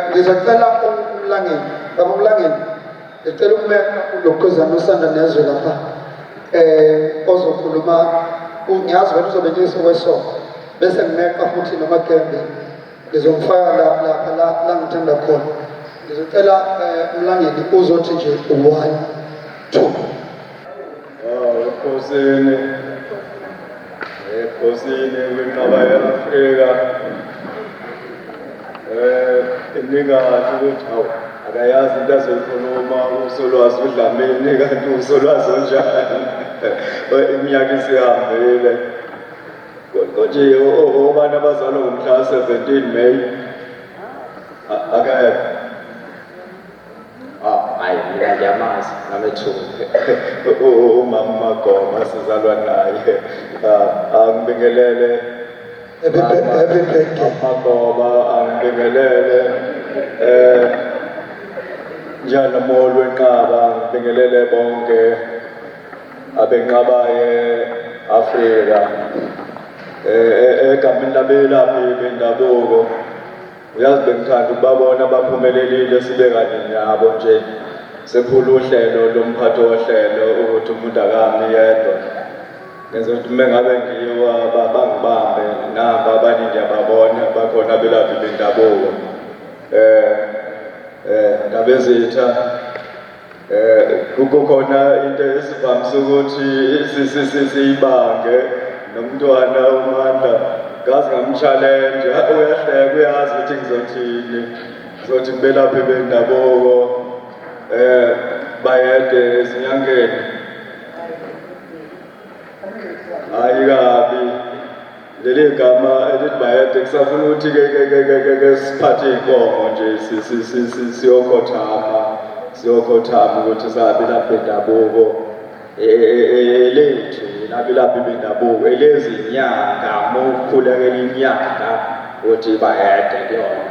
Ngizocela umlangeni, baba umlangeni, ngicela ukumeka ulokhuzana usanda nezwe lapha. Ozokhuluma ngiyazi wena uzobe ngisokwesoka bese ngimeka futhi nomagembe ngizomfaka lapha la ngithanda khona. Ngizocela umlangeni uzothi nje 1 2. Ekhosini kwinqaba ye-Afrika eningathi ukuthi hawu akayazi into azoyikhuluma usolwazi udlameni kanti usolwazi onjani iminyaka isihambile konje obani abazalwa ngomhla 17 May akekho. Hayi mina ngiyamazi namethume umama Magoma sizalwa naye angibingelele Happy birthday. Magoma angibingelele njalo molo wenqaba ngibingelele bonke abenqaba ye-Afrika egameni labelaphi bendabuko. Uyazi bengithanda ukubabona abaphumelelile sibe kanye nabo nje sephula uhlelo lomphathi wohlelo ukuthi umuntu akami yedwa. Ngenza ukuthi uma ngabe ngiwa bangibambe namba abanye ngiyababona bakhona belaphi bendabuko. Ndabezitha kukhona into esivamise ukuthi siyibange nomntwana uMandla ngazi ngamchallenge uyahleka uyazi ukuthi ngizothini ngizothi ngibelaphi bendabuko bayede ezinyangeni hayi kabi leli gama elithi bayede kusafuna ukuthi ke siphathe inkomo nje siyokhothama ukuthi sabelaphi bendabuko lethu nabelaphi bendabuko elezinyanga mokukhulekela inyanga uthi bayede kuyona.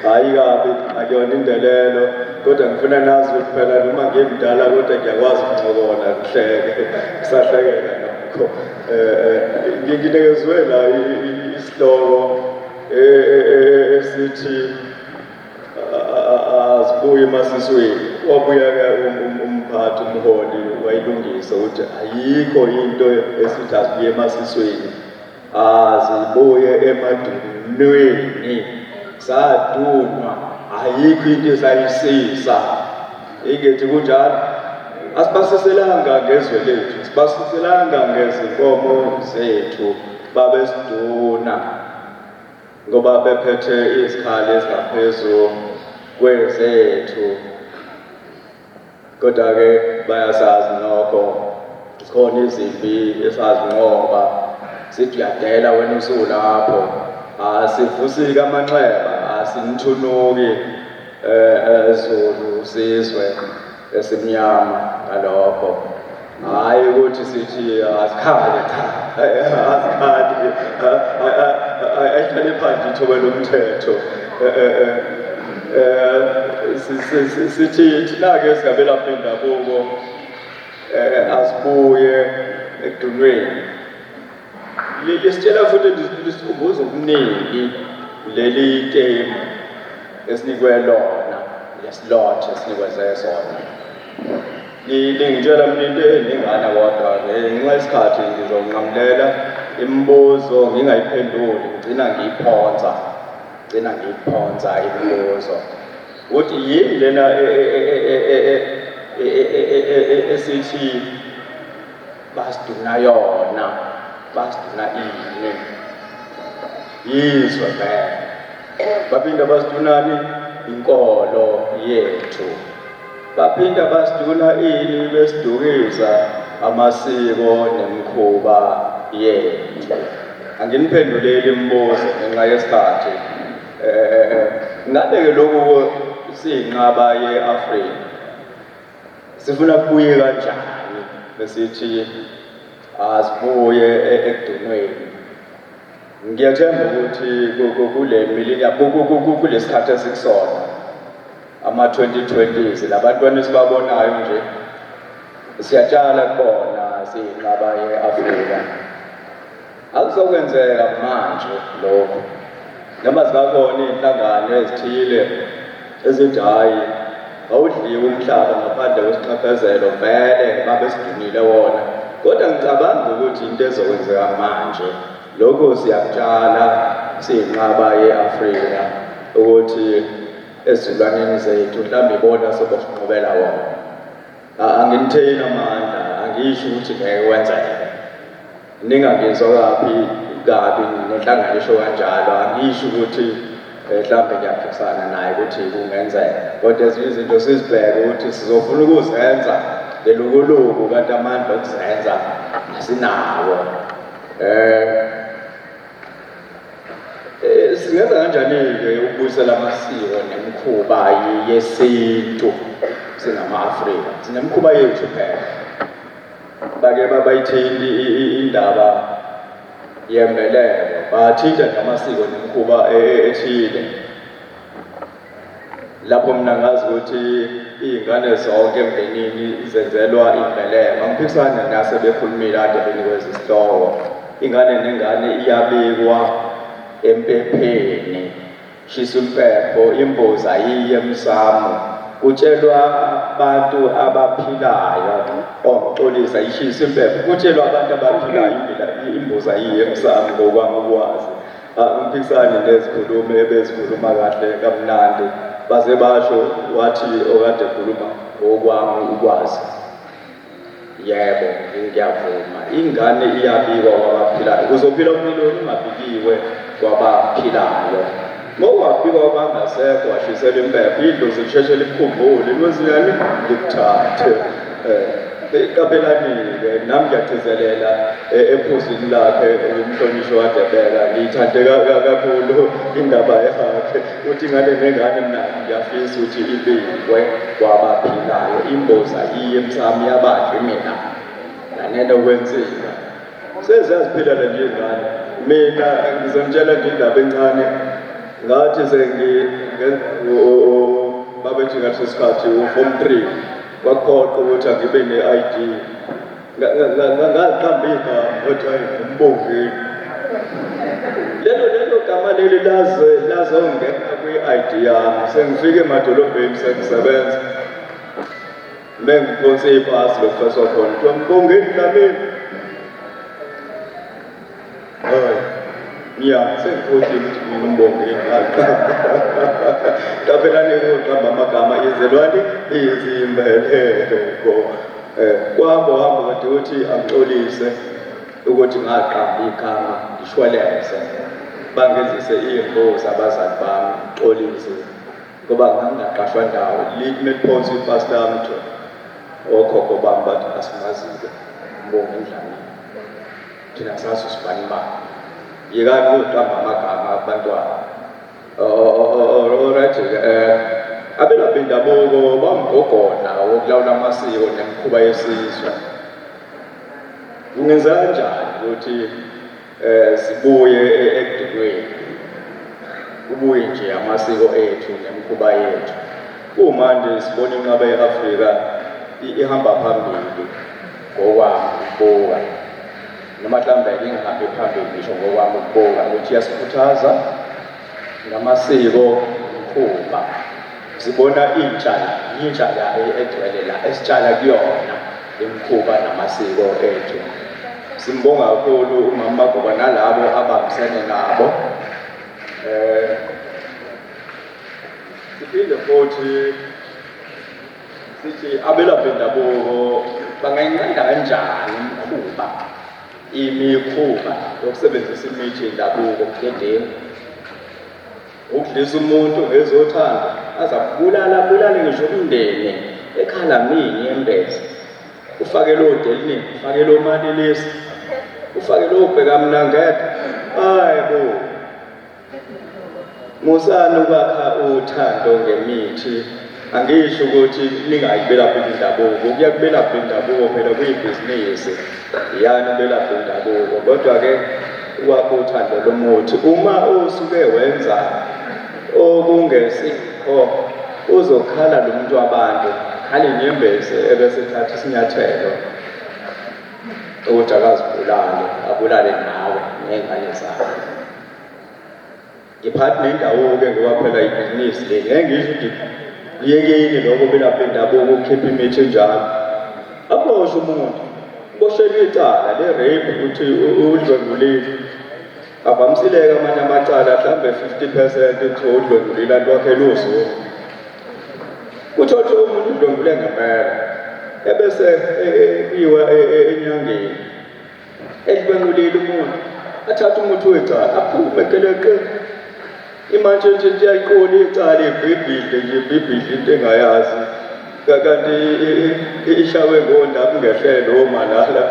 Hayi kabi akuyona indelelo kodwa ngifuna nazi ukuthi phela noma ngimdala kodwa ngiyakwazi ukuncokola kuhleke kusahlekeka nokho. Nginikezwe la isihloko esithi Azibuye emasisweni. Wabuya-ke umphathi umholi wayilungisa ukuthi ayikho into esithi azibuye emasisweni, azibuye emadunweni. Sadunwa, ayikho into esayisisa. Ingethi kunjalo, asibasiselanga ngezwe lethu, sibasiselanga ngezinkomo zethu babesiduna ngoba bephethe izikhali ezingaphezu kwezethu. Kodwa-ke bayasazi nokho zikhona izimpi esazinqoba sithi uyadela wena usulapho asivusiki amanxeba asinithunuki Zulu sizwe esimnyama ngalokho. Hayi ukuthi sithi asikhali cha asikhali ayihlale phansi ithobe lomthetho. Sithi thina-ke singabelaphi bendabuko asibuye ekudunweni. Lisitshela futhi lisikhumbuza okuningi leli temu esinikwe lona lesilothe esinikweze sona. Lingitshela mina into eningana kodwa ngenxa yesikhathi ngizonqamulela imibuzo ngingayiphenduli ngigcina ngiyiphonsa imibuzo ukuthi yini lena esithi basiduna yona, basiduna ini yizwe vele baphinda basidunani inkolo yethu, baphinda basiduna ini besidukisa amasiko nemikhuba yethu. Anginiphenduleli imibuzo ngenxa yesikhathi. Ngabe-ke lokhu siyinqaba ye-Afrika sifuna kubuye kanjani besithi asibuye ekudunweni. Ngiyathemba ukuthi kule millennium kule sikhathi esikusona ama-2020s labantwana esibabonayo nje siyatshala kubona siyinqaba ye-Afrika. Akuzokwenzeka manje lokho noma zingakhona iy'nhlangano ezithile ezithi hhayi awudliwe umhlaba ngaphandle kwesiqaphezelo vele babe sidunile wona. Kodwa ngicabanga ukuthi into ezokwenzeka manje lokho siyakutshala siyinqaba ye-Afrika ukuthi ezilwaneni zethu mhlawumbe ibona sobasinqobela wona. Anginitheni amandla, angisho ukuthi ngeke wenzeke. Ningangizwa kabi nenhlangano esho kanjalo, angisho ukuthi mhlawumbe ngiyaphikisana naye ukuthi kungenzeka. Kodwa ezinye izinto sizibheke ukuthi sizofuna ukuzenza ngelukuluku kanti amandla okuzenza asinawo. Singenza kanjani-ke ukubuyisela amasiko nemikhuba yesintu singama-Afrika? Sinemikhuba yethu phela. Bake bayithinta indaba yembeleko, bathinta namasiko nemikhuba ethile. Lapho mina ngazi ukuthi iy'ngane zonke emndenini zenzelwa imbeleko. Angiphikisana nasebekhulumile kade benikweza isihloko. Ingane nengane iyabikwa empepheni, shisa impepho, imbuzi ayiye emsamo. Kutshelwa abantu abaphilayo, omxolisa ishisa impepho. Kutshelwa abantu abaphilayo imbuzi ayiye emsamo ngokwami ukwazi. Angiphikisani nezikhulumi ebezikhuluma kahle kamnandi. Baze basho wathi okade ekhuluma ngokwami ukwazi. Yebo, ngiyavuma. Ingane iyabikwa kwabaphilayo. Kuzophila umlilo ungabikiwe kwabaphilayo. Mawabikwa kwabangasekho washisela impepho, idlozi lisheshe likukhumbule, lwezingane likuthathe. Qaphelani-ke, nami ngiyagcizelela ephuzini lakhe umhlonishwa kaDebeka. Ngiyithande kakhulu indaba yakhe. Uthi ingane nengane mina ngiyafisa ukuthi ibikwe kwabaphilayo. Imbuzi ayiye emsamo yabadla mina. Nanena okwensika. Seziyaziphilela nje ingane. Mina ngizomtshela nje indaba encane. Ngathi babethi ngaleso sikhathi u-Form 3 kwakuphoqa ukuthi angibe ne-ID. Ngaqamba igama ukuthi hayi umbongeni. Lelo gama leli lazongena kwi-ID yami. Sengifike emadolobheni sengisebenza. Bengiphonse ibhasi lokufeswa khona kuthiwa mbongeni namini. Hayi, sengifotile ukuthi mina umbongeni qaphelani ukuqamba amagama izelwane izimbeleko. Kwahamba kade ukuthi angixolise ukuthi ngaqamba igama ngishweleze. Bangenzise iy'mbuzi abazali bami ngixolise ngoba ngangaqashwa ndawo. Liphonse ipasi lami kuthiwa okhokho bami bathi asimazi-ke umbongeni Dlamini. Thina sazi usibani bani. Yekani ukuqamba amagama abantwana. Alright-ke, abelaphi bendabuko bamgogona wokulawula amasiko nemikhuba yesizwe. Kungenza kanjani ukuthi sibuye ekudinweni, kubuye nje amasiko ethu nemikhuba yethu? Kumanje sibona inqaba ye-Afrika ihamba phambili ngokwami ukubuka. Noma mhlawumbe ingahambi phambili ngisho ngokwami ukubuka ukuthi iyasikhuthaza ngamasiko nemikhuba. Sibona intsha egcwele la esitshala kuyona imikhuba namasiko ethu. Simbonga kakhulu umama Magoba nalabo abambisene nabo. Siphinde futhi sithi abelaphi bendabuko bangayinqanda kanjani imikhuba yokusebenzisa imithi yendabuko budedengu. Ukudlisa umuntu ngezothando azabulale ngisho umndeni ekhala mini embese. Ufake lo delini, ufake lo malilisi, ufake lo bheka mnangedwa. Hayibo, musana ukwakha uthando ngemithi. Angisho ukuthi ningayibelaphi bendabuko, kuya kubelaphi bendabuko phela kuyibhizinisi. Yani ubelaphi bendabuko, kodwa-ke ukwakha uthando lomuthi. Uma usuke wenza okungesikho uzokhala lo muntu wabantu, khali inyembezi ebese ethatha isinyathelo ukuthi akazibulale, abulale nawe ney'ngane zakhe. ngiphathi nendawo-ke ngoba phela ibhizinisi le ngeke ngisho ukuthi yekeni lokho belapha bendabuko ukukhipha imithi enjalo aboshwe umuntu boshelwe icala le-rape ukuthi udlwengulile avamisileke amanye amacala mhlawumbe 50% kuthiwa udlwengulile antu wakhe lusuku kuthothi umuntu udlwengule ngempela ebese iwa enyangeni edlwengulile umuntu athatha umuthi wecala aphume keleqe imanje nje iyayiqola icala ibhibhidle nje ibhibhidle into engayazi kanti ishawe ngondaba ngehlelo omalala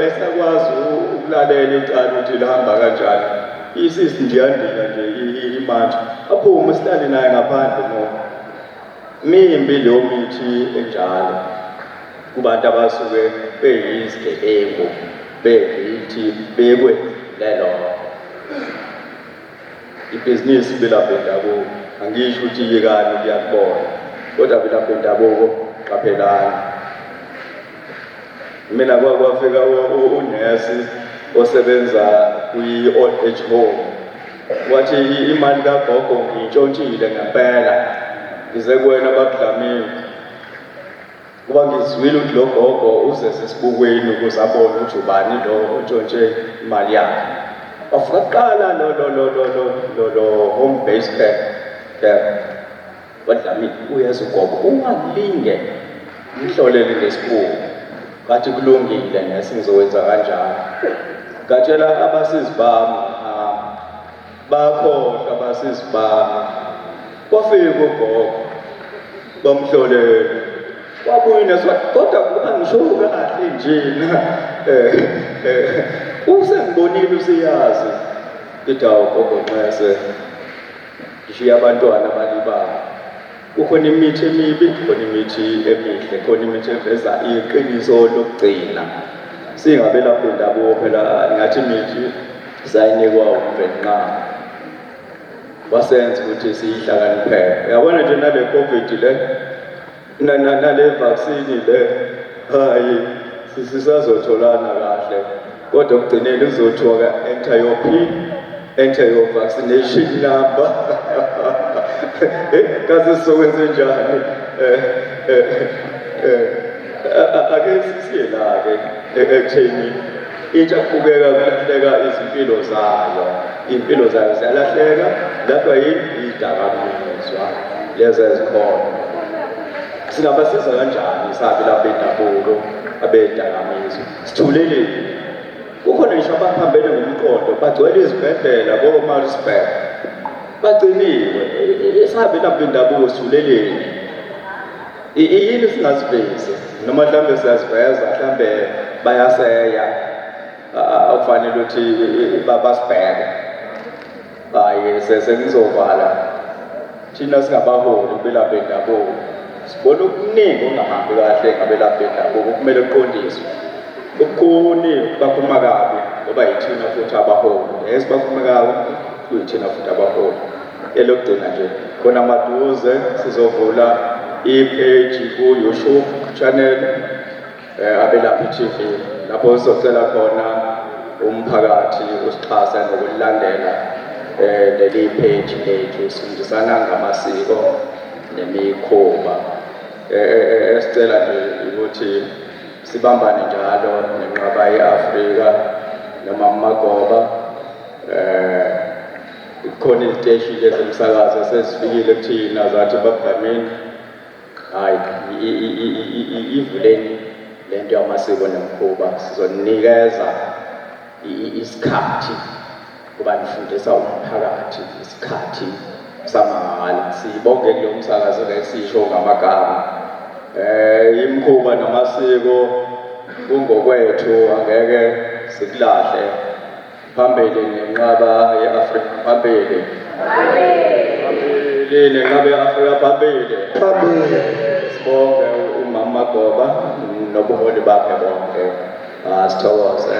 esakwazi ukulalela icala ukuthi lihamba kanjani isisi nje yandika nje imanje aphume sihlale naye ngaphandle ngoba mimbi leyo mithi enjalo kubantu abasuke beyizigebengu beyithi bekwe lelo ibhizinisi belapha bendabuko angisho ukuthi yekani kuyakubona kodwa belapha bendabuko qaphelani mina kwafika unesi osebenza kwi-old age home wathi imali kagogo ngiyintshontshile ngempela ngize kuwena bakudlamini kuba ngizwile ukuthi lo gogo uze sesibukweni ukuze abone ukuthi ubani lo ontshontshe imali yakhe bafika kuqala lo home based care badlamini uyeza ugogo ungalinge ngihlolele ngesibuko ngathi kulungile nesi ngizokwenza kanjalo ngatshela abasizi bami bakhohlwa abasizi bami kwafika ugogo bamhlolele wabuye neswathi kodwa angisho kahle njena usengibonile usiyazi idawo gogo nxese ngishiya abantwana balibala kukhona imithi emibi kukhona imithi emihle khona imithi eveza iqiniso lokugcina singabelapha bendabuko phela ngathi imithi sayinikwa umvenqa wasenza ukuthi siyihlakaniphele uyabona nje nale covid le nale vaccine le hayi sisazotholana kahle kodwa kugcineni kuzothiwa enter your pin enter your vaccination number kaze sizokwenze njani ake sisiye la-ke ekutheni intsha kubukeka kulahleka izimpilo zayo ziyalahleka lapha iyidakamizwa lezi ezikhona singabasiza kanjani sabi lapha bendabuko abedakamizwa sithuleleni kukhona ngisho abaphambene ngomqondo bagcwele izibhedlela ko-Maritzburg bagciniwe sabi lapha bendabuko sithuleleni yini singazivezi noma mhlawumbe siyaziveza mhlawumbe bayaseya akufanele ukuthi basibheke hayi sengizovala thina singabaholi belapha bendabuko sibona okuningi okungahambi kahle ngabelapha bendabuko kumele kuqondiswe okukhoni bakhuluma kabi ngoba yithina futhi abaholi bakhuluma kabi kuyithina futhi abaholi elokugcina nje khona maduze sizovula i-page ku-YouTube channel abelaphi TV lapho sizocela khona umphakathi usixhasa ngokulandela leli page lethu sifundisana ngamasiko nemikhuba esicela nje ukuthi sibambane njalo nenqaba ye-Afrika noma amagoba khona iziteshi lezemsakazo sezifikile kuthina zathi bakudlamini hayi ivuleni lento yamasiko nemikhuba sizonikeza isikhathi kuba nifundisa umphakathi isikhathi samahhala sibonge kulo msakazo lesisho ngamagama imikhuba namasiko kungokwethu angeke sikulahle phambili nenqaba ye-Afrika phambili nenqaba ye-Afrika phambili sibonge umama Goba nobuholi bakhe bonke sithokoze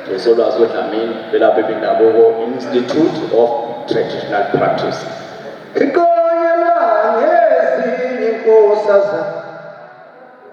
Soselwanga uDlamini belapha bendabuko Institute of Traditional Practice Ikonyela ngezinye inkosazana